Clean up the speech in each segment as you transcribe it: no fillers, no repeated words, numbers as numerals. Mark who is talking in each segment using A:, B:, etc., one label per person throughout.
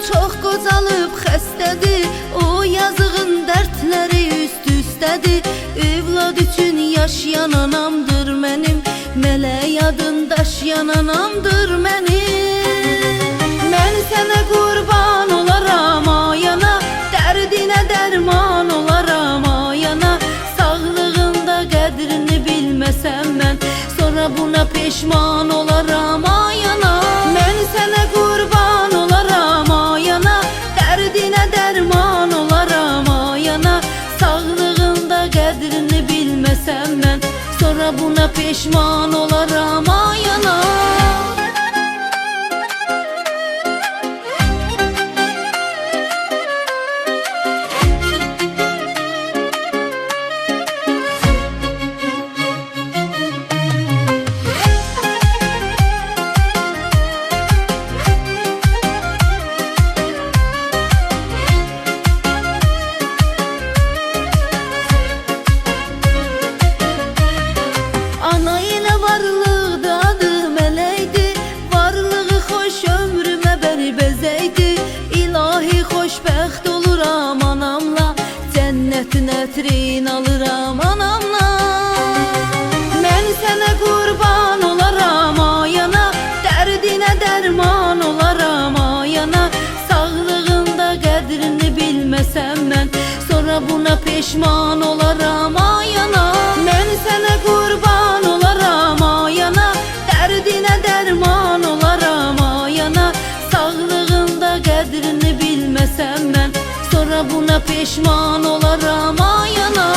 A: çox qocalıb xəstədir, o yazığın dərdləri üst-üstədir. Övlad üçün yaşayan anamdır mənim, mələk adın daşıyan anamdır mənim. Mən sənə qurban olaram ayana, dərdinə dərman olaram ayana. Sağlığında qədrini bilməsəm mən, sonra buna peşman olaram ayana. Mən sənə qurban olaram ayana, dərdinə dərman olaram ayana. Sağlığında qədrini bilməsəm mən, sonra buna peşman olaram ayana. Ana ilə varlıqdı, adı mələkdi, varlığı xoş ömrümə bəri bəzəkdi. İlahi xoşbəxt oluram anamla, cənnətin ətrin alıram anamla. Mən sənə qurban olaram ayana, dərdinə dərman olaram ayana. Sağlığında qədrini bilməsəm mən, sonra buna peşman olaram ayana. Mən sənə qurban olaram ayana, dərdinə dərman olaram ayana. Sağlığında qədrini bilməsəm mən, sonra buna peşman olaram ayana.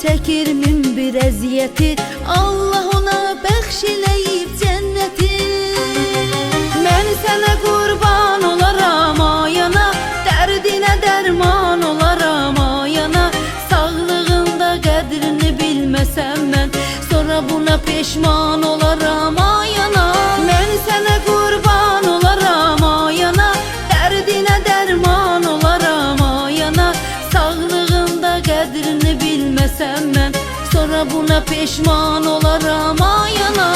A: Çəkir min bir əziyyəti, Allah ona bəxş eləyib cənnəti. Mən sənə qurban olaram ayana, dərdinə dərman olaram ayana. Sağlığında qədrini bilməsəm mən, sonra buna peşman olaram ayana. Mən sənə qurban olaram ayana, dərdinə dərman olaram ayana. Sağlığında qədrini bilməsəm mən, sonra buna peşman olaram ayana.